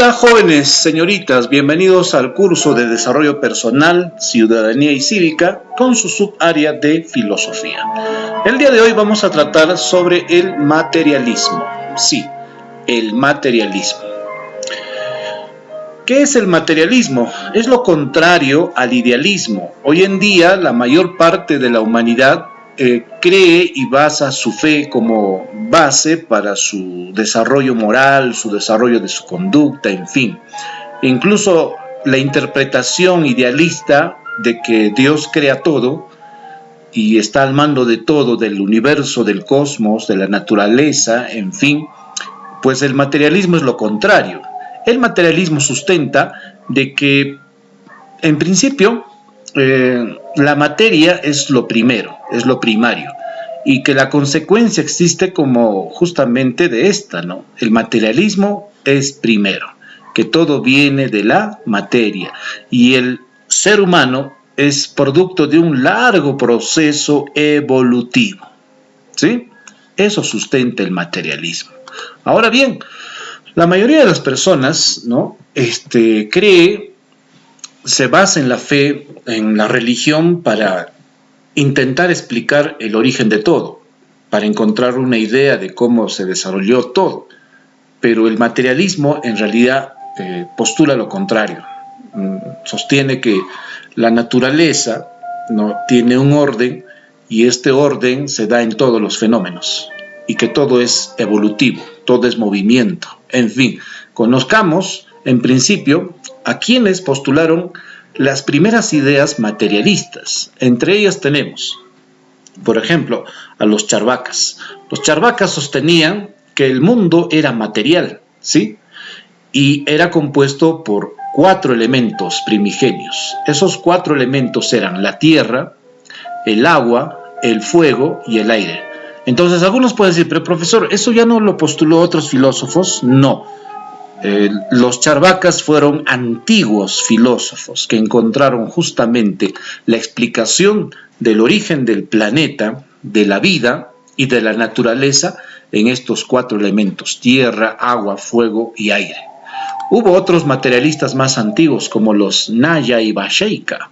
Hola jóvenes, señoritas, bienvenidos al curso de Desarrollo Personal, Ciudadanía y Cívica con su subárea de Filosofía. El día de hoy vamos a tratar sobre el materialismo. Sí, el materialismo. ¿Qué es el materialismo? Es lo contrario al idealismo. Hoy en día la mayor parte de la humanidad cree y basa su fe como base para su desarrollo moral, su desarrollo de su conducta, en fin. Incluso la interpretación idealista de que Dios crea todo y está al mando de todo, del universo, del cosmos, de la naturaleza, en fin, pues el materialismo es lo contrario. El materialismo sustenta de que, en principio, la materia es lo primero, es lo primario, y que la consecuencia existe como justamente de esta, ¿no? El materialismo es primero, que todo viene de la materia, y el ser humano es producto de un largo proceso evolutivo, ¿sí? Eso sustenta el materialismo. Ahora bien, la mayoría de las personas, ¿no? Se basa en la fe, en la religión, para intentar explicar el origen de todo, para encontrar una idea de cómo se desarrolló todo. Pero el materialismo en realidad postula lo contrario. Sostiene que la naturaleza, ¿no?, tiene un orden, y este orden se da en todos los fenómenos, y que todo es evolutivo, todo es movimiento. En fin, conozcamos en principio a quienes postularon las primeras ideas materialistas. Entre ellas tenemos, por ejemplo, a los charvacas. Los charvacas sostenían que el mundo era material, ¿sí? Y era compuesto por 4 elementos primigenios. Esos 4 elementos eran la tierra, el agua, el fuego y el aire. Entonces algunos pueden decir, pero profesor, ¿eso ya no lo postuló otros filósofos? No. Los charvacas fueron antiguos filósofos que encontraron justamente la explicación del origen del planeta, de la vida y de la naturaleza en estos 4 elementos: tierra, agua, fuego y aire. Hubo otros materialistas más antiguos como los Naya y Vaisheshika.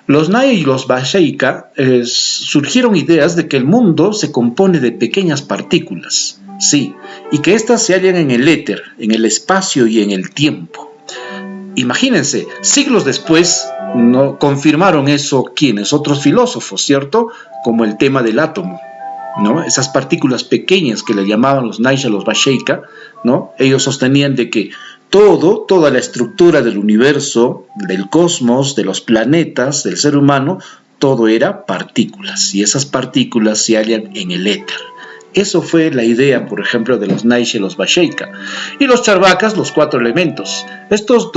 Los Naya y los Vaisheshika surgieron ideas de que el mundo se compone de pequeñas partículas, sí, y que éstas se hallan en el éter, en el espacio y en el tiempo. Imagínense, siglos después, ¿no?, confirmaron eso quienes, otros filósofos, ¿cierto? Como el tema del átomo, ¿no? Esas partículas pequeñas que le llamaban los Naya, los Vaisheshika, ¿no? Ellos sostenían de que toda la estructura del universo, del cosmos, de los planetas, del ser humano, todo era partículas, y esas partículas se hallan en el éter. Eso fue la idea, por ejemplo, de los Naya y los Vaisheshika. Y los charvacas, los 4 elementos. Estas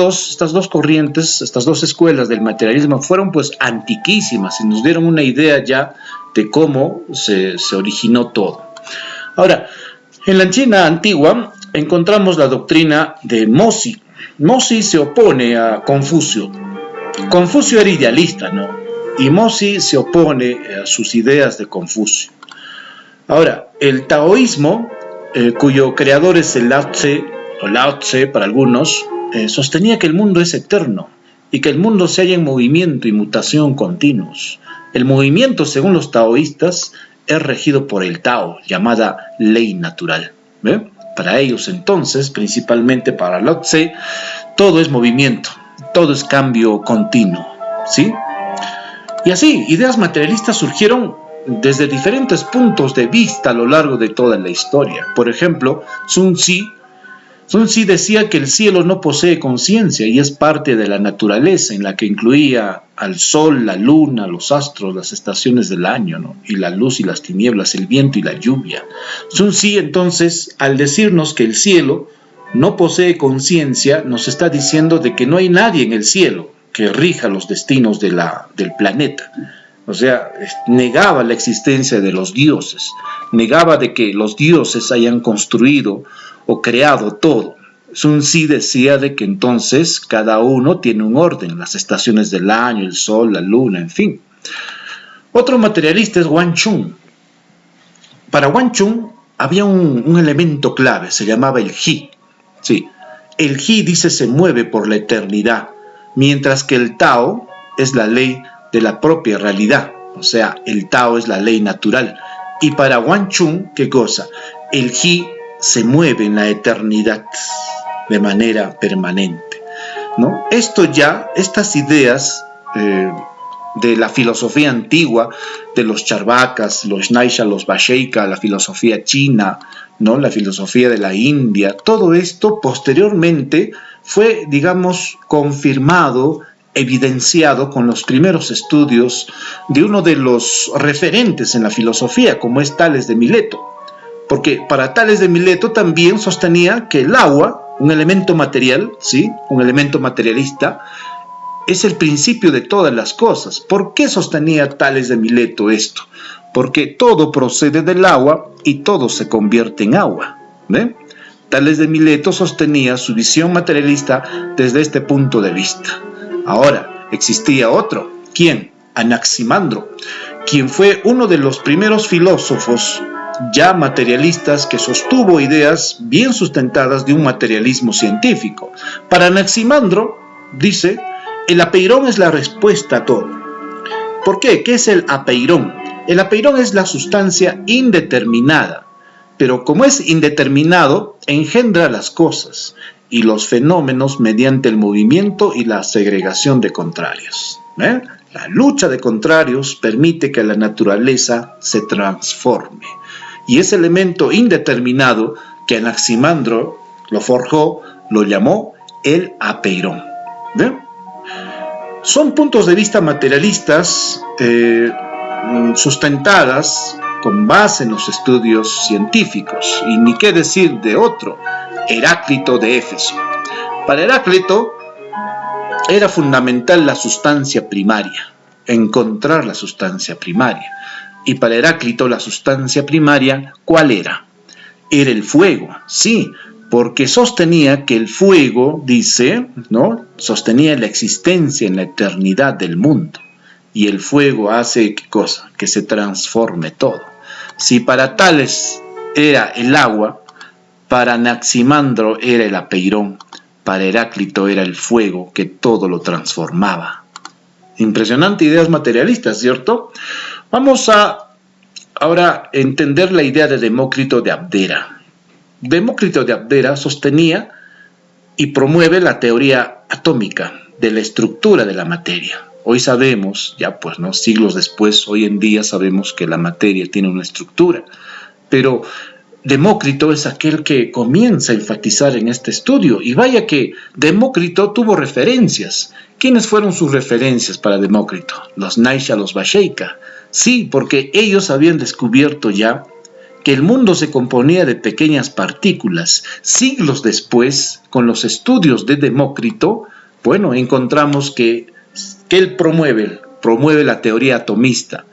dos corrientes, estas dos escuelas del materialismo fueron pues antiquísimas y nos dieron una idea ya de cómo se originó todo. Ahora, en la China antigua encontramos la doctrina de Mozi. Mozi se opone a Confucio. Confucio era idealista, ¿no? Y Mozi se opone a sus ideas de Confucio. Ahora, el taoísmo, cuyo creador es el Lao Tse, o Lao Tse para algunos, sostenía que el mundo es eterno y que el mundo se halla en movimiento y mutación continuos. El movimiento, según los taoístas, es regido por el Tao, llamada ley natural. ¿Ve? Para ellos entonces, principalmente para Lao Tse, todo es movimiento, todo es cambio continuo, ¿sí? Y así, ideas materialistas surgieron desde diferentes puntos de vista a lo largo de toda la historia. Por ejemplo, Sun Tzu decía que el cielo no posee conciencia y es parte de la naturaleza, en la que incluía al sol, la luna, los astros, las estaciones del año, ¿no?, y la luz y las tinieblas, el viento y la lluvia. Sun Tzu, entonces, al decirnos que el cielo no posee conciencia, nos está diciendo de que no hay nadie en el cielo que rija los destinos del planeta. O sea, negaba la existencia de los dioses, negaba de que los dioses hayan construido o creado todo. Sun Tzu decía de que entonces cada uno tiene un orden, las estaciones del año, el sol, la luna, en fin. Otro materialista es Wang Chun. Para Wang Chun había un elemento clave, se llamaba el Ji. Sí, El Ji, dice, se mueve por la eternidad, mientras que el Tao es la ley de la propia realidad, o sea, el Tao es la ley natural. Y para Wang Chun, ¿qué cosa? El Ji se mueve en la eternidad de manera permanente, ¿no? Estas ideas de la filosofía antigua, de los Charvakas, los Naisha, los Vaisheshika, la filosofía china, ¿no? La filosofía de la India, todo esto posteriormente fue, digamos, confirmado, evidenciado con los primeros estudios de uno de los referentes en la filosofía, como es Tales de Mileto. Porque para Tales de Mileto también sostenía que el agua, un elemento material, ¿sí? Un elemento materialista, es el principio de todas las cosas. ¿Por qué sostenía Tales de Mileto esto? Porque todo procede del agua y todo se convierte en agua, ¿ve? Tales de Mileto sostenía su visión materialista desde este punto de vista. Ahora, existía otro. ¿Quién? Anaximandro, quien fue uno de los primeros filósofos ya materialistas que sostuvo ideas bien sustentadas de un materialismo científico. Para Anaximandro, dice, el apeirón es la respuesta a todo. ¿Por qué? ¿Qué es el apeirón? El apeirón es la sustancia indeterminada, pero como es indeterminado, engendra las cosas y los fenómenos mediante el movimiento y la segregación de contrarios. La lucha de contrarios permite que la naturaleza se transforme. Y ese elemento indeterminado que Anaximandro lo forjó, lo llamó el apeirón. ¿Ve? Son puntos de vista materialistas sustentadas con base en los estudios científicos. Y ni qué decir de otro, Heráclito de Éfeso. Para Heráclito era fundamental la sustancia primaria, encontrar la sustancia primaria. Y para Heráclito la sustancia primaria, ¿cuál era? Era el fuego, sí, porque sostenía que el fuego, dice, ¿no? Sostenía la existencia en la eternidad del mundo. Y el fuego hace, ¿qué cosa? Que se transforme todo. Si para Tales era el agua, para Anaximandro era el apeirón, para Heráclito era el fuego que todo lo transformaba. Impresionante ideas materialistas, ¿cierto? Vamos a ahora entender la idea de Demócrito de Abdera. Demócrito de Abdera sostenía y promueve la teoría atómica de la estructura de la materia. Hoy sabemos, ya pues, ¿no? Siglos después, hoy en día sabemos que la materia tiene una estructura, pero Demócrito es aquel que comienza a enfatizar en este estudio, y vaya que Demócrito tuvo referencias. ¿Quiénes fueron sus referencias para Demócrito? Los Naisha, los Vaisheshika. Sí, porque ellos habían descubierto ya que el mundo se componía de pequeñas partículas. Siglos después, con los estudios de Demócrito, bueno, encontramos que él promueve la teoría atomista,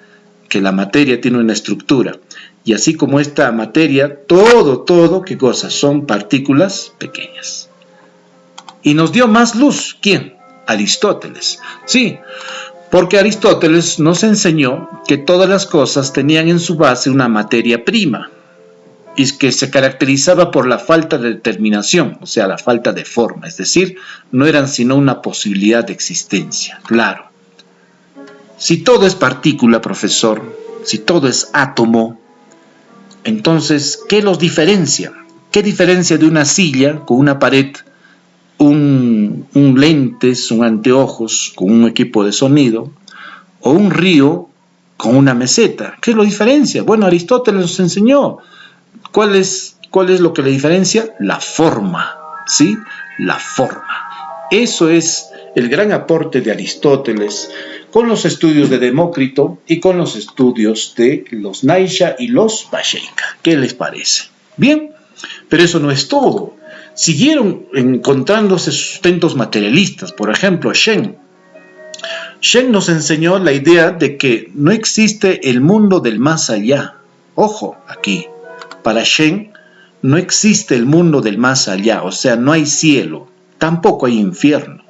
que la materia tiene una estructura. Y así como esta materia, todo, ¿qué cosa? Son partículas pequeñas. Y nos dio más luz, ¿quién? Aristóteles. Sí, porque Aristóteles nos enseñó que todas las cosas tenían en su base una materia prima, y que se caracterizaba por la falta de determinación, o sea, la falta de forma, es decir, no eran sino una posibilidad de existencia. Claro, si todo es partícula, profesor, si todo es átomo, entonces, ¿qué los diferencia? ¿Qué diferencia de una silla con una pared, un lentes, un anteojos con un equipo de sonido, o un río con una meseta? ¿Qué lo diferencia? Bueno, Aristóteles nos enseñó. ¿Cuál es lo que le diferencia? La forma, ¿sí? La forma. Eso es el gran aporte de Aristóteles con los estudios de Demócrito y con los estudios de los Naisha y los Vaisheshika. ¿Qué les parece? Bien, pero eso no es todo. Siguieron encontrándose sustentos materialistas. Por ejemplo, Shen nos enseñó la idea de que no existe el mundo del más allá. Ojo aquí, para Shen no existe el mundo del más allá, o sea, no hay cielo, tampoco hay infierno.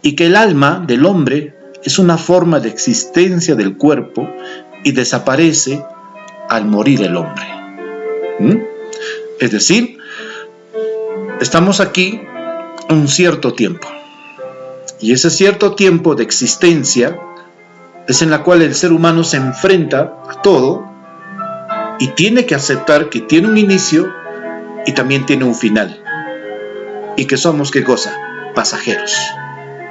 Y que el alma del hombre es una forma de existencia del cuerpo y desaparece al morir el hombre. Es decir, estamos aquí un cierto tiempo. Y ese cierto tiempo de existencia es en la cual el ser humano se enfrenta a todo y tiene que aceptar que tiene un inicio y también tiene un final. Y que somos, ¿qué cosa? Pasajeros,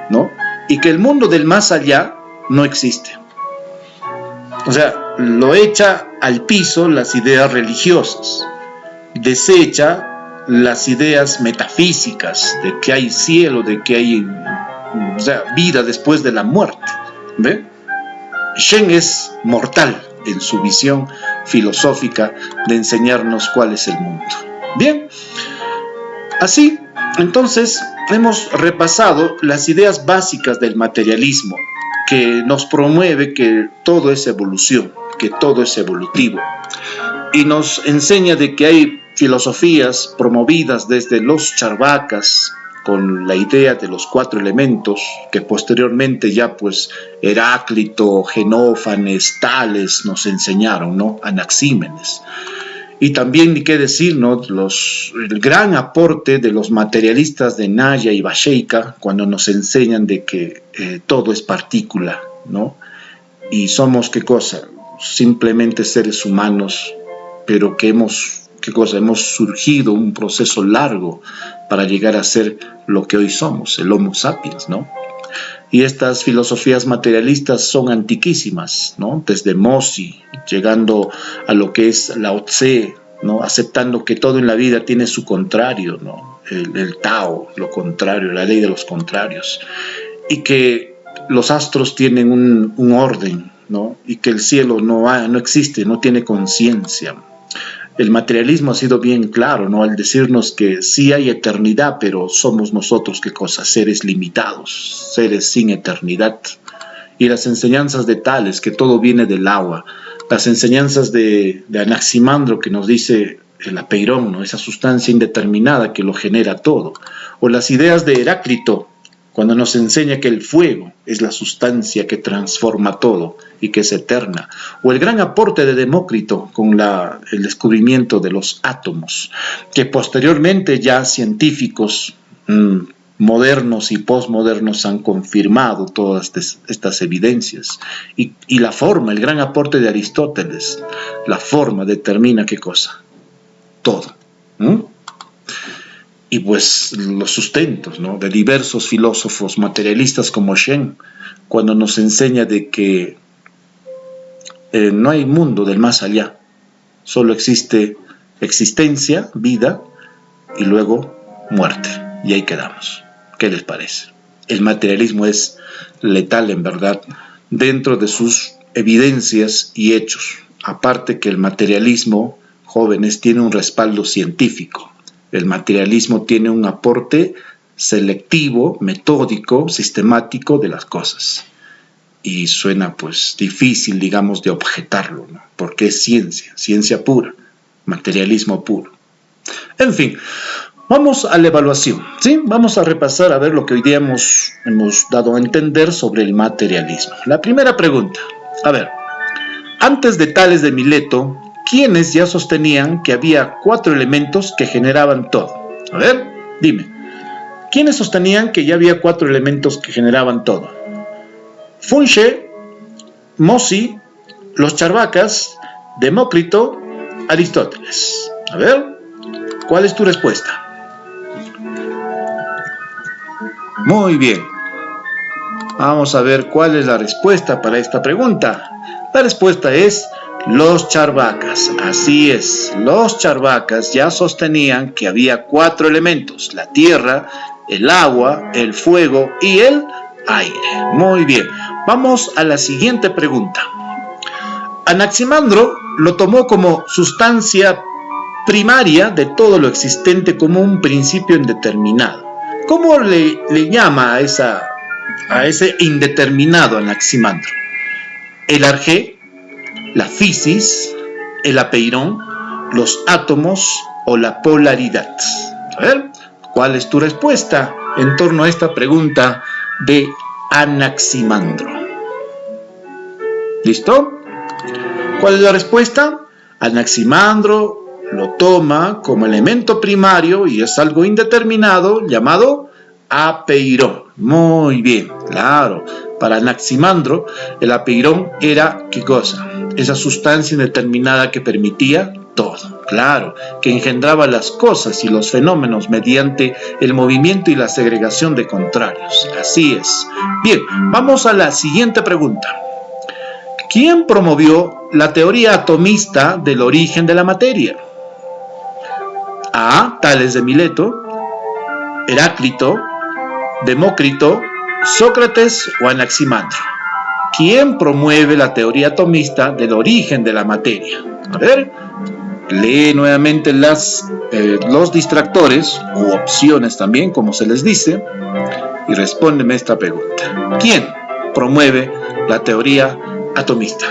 ¿no? Y que el mundo del más allá no existe. O sea, lo echa al piso las ideas religiosas, desecha las ideas metafísicas de que hay cielo, de que hay, o sea, vida después de la muerte. ¿Ve? Shen es mortal en su visión filosófica de enseñarnos cuál es el mundo. Bien, así, entonces, hemos repasado las ideas básicas del materialismo, que nos promueve que todo es evolución, que todo es evolutivo, y nos enseña de que hay filosofías promovidas desde los charvakas, con la idea de los 4 elementos, que posteriormente ya pues Heráclito, Genófanes, Tales nos enseñaron, ¿no? Anaxímenes. Y también, ni qué decir, ¿no? El gran aporte de los materialistas de Naya y Vacheika, cuando nos enseñan de que todo es partícula, ¿no? Y somos, ¿qué cosa? Simplemente seres humanos, pero que hemos surgido un proceso largo para llegar a ser lo que hoy somos, el Homo sapiens, ¿no? Y estas filosofías materialistas son antiquísimas, ¿no? Desde Mozi, llegando a lo que es Lao Tse, ¿no? Aceptando que todo en la vida tiene su contrario, ¿no? El Tao, lo contrario, la ley de los contrarios. Y que los astros tienen un orden, ¿no? Y que el cielo no existe, no tiene conciencia. El materialismo ha sido bien claro, ¿no? Al decirnos que sí hay eternidad, pero somos nosotros, ¿qué cosa? Seres limitados, seres sin eternidad. Y las enseñanzas de Tales, que todo viene del agua. Las enseñanzas de Anaximandro, que nos dice el apeirón, ¿no? Esa sustancia indeterminada que lo genera todo. O las ideas de Heráclito, cuando nos enseña que el fuego es la sustancia que transforma todo y que es eterna. O el gran aporte de Demócrito con el descubrimiento de los átomos, que posteriormente ya científicos modernos y posmodernos han confirmado todas estas evidencias. Y la forma, el gran aporte de Aristóteles, la forma determina qué cosa, todo. Y pues los sustentos, ¿no? De diversos filósofos materialistas como Shen, cuando nos enseña de que no hay mundo del más allá, solo existe existencia, vida y luego muerte, y ahí quedamos. ¿Qué les parece? El materialismo es letal en verdad dentro de sus evidencias y hechos, aparte que el materialismo, jóvenes, tiene un respaldo científico. El materialismo tiene un aporte selectivo, metódico, sistemático de las cosas. Y suena pues difícil, digamos, de objetarlo, ¿no? Porque es ciencia, ciencia pura, materialismo puro. En fin, vamos a la evaluación, ¿sí? Vamos a repasar a ver lo que hoy día hemos dado a entender sobre el materialismo. La primera pregunta, a ver, antes de Tales de Mileto, ¿quiénes ya sostenían que había 4 elementos que generaban todo? A ver, dime. ¿Quiénes sostenían que ya había 4 elementos que generaban todo? Funche, Mozi, los charvakas, Demócrito, Aristóteles. A ver, ¿cuál es tu respuesta? Muy bien. Vamos a ver cuál es la respuesta para esta pregunta. La respuesta es los charvakas. Así es, los charvakas ya sostenían que había 4 elementos: la tierra, el agua, el fuego y el aire. Muy bien, vamos a la siguiente pregunta. Anaximandro lo tomó como sustancia primaria de todo lo existente, como un principio indeterminado. ¿Cómo le llama a ese indeterminado Anaximandro? El arjé, la fisis, el apeirón, los átomos o la polaridad. A ver, ¿cuál es tu respuesta en torno a esta pregunta de Anaximandro? ¿Listo? ¿Cuál es la respuesta? Anaximandro lo toma como elemento primario y es algo indeterminado llamado apeirón. Muy bien, claro. Para Anaximandro, el apeirón era, ¿qué cosa? Esa sustancia indeterminada que permitía todo, claro, que engendraba las cosas y los fenómenos mediante el movimiento y la segregación de contrarios. Así es. Bien, vamos a la siguiente pregunta. ¿Quién promovió la teoría atomista del origen de la materia? A. Tales de Mileto, Heráclito, Demócrito, Sócrates o Anaximandro. ¿Quién promueve la teoría atomista del origen de la materia? A ver, lee nuevamente los distractores u opciones también, como se les dice, y respóndeme esta pregunta. ¿Quién promueve la teoría atomista?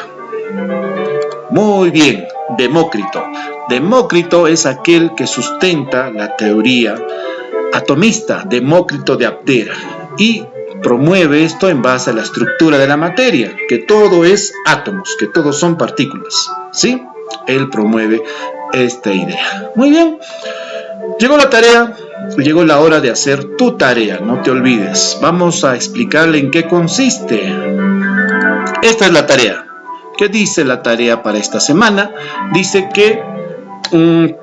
Muy bien, Demócrito. Demócrito es aquel que sustenta la teoría atomista, Demócrito de Abdera, y promueve esto en base a la estructura de la materia, que todo es átomos, que todos son partículas, ¿sí? Él promueve esta idea. Muy bien, llegó la tarea, llegó la hora de hacer tu tarea, no te olvides. Vamos a explicarle en qué consiste. Esta es la tarea. ¿Qué dice la tarea para esta semana? Dice que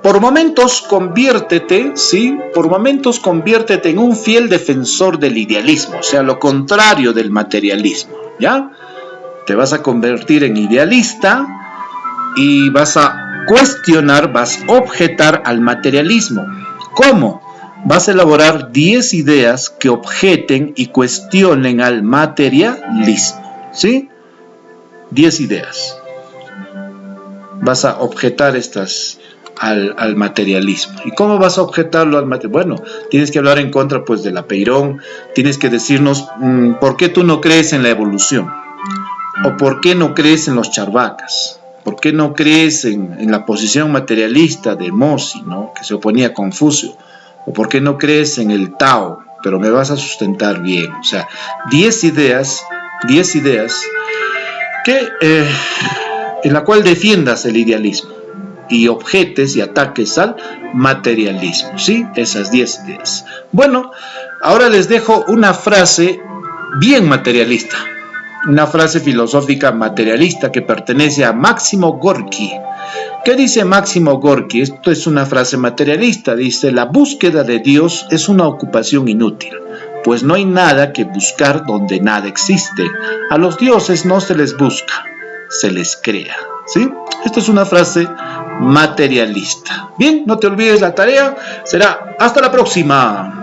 por momentos conviértete, ¿sí? Por momentos conviértete en un fiel defensor del idealismo, o sea, lo contrario del materialismo, ¿ya? Te vas a convertir en idealista y vas a cuestionar, vas a objetar al materialismo. ¿Cómo? Vas a elaborar 10 ideas que objeten y cuestionen al materialismo, ¿sí? 10 ideas. Vas a objetar estas al materialismo. ¿Y cómo vas a objetarlo al materialismo? Bueno, tienes que hablar en contra pues del apeirón, tienes que decirnos por qué tú no crees en la evolución, o por qué no crees en los charvacas, por qué no crees en la posición materialista de Mozi, ¿no? Que se oponía a Confucio, o por qué no crees en el Tao, pero me vas a sustentar bien. O sea, 10 ideas que, en la cual defiendas el idealismo y objetes y ataques al materialismo, ¿sí? Esas 10 ideas. Bueno, ahora les dejo una frase bien materialista, una frase filosófica materialista que pertenece a Máximo Gorki. ¿Qué dice Máximo Gorki? Esto es una frase materialista, dice: la búsqueda de Dios es una ocupación inútil, pues no hay nada que buscar donde nada existe. A los dioses no se les busca, se les crea, ¿sí? Esta es una frase materialista. Bien, no te olvides la tarea, será hasta la próxima.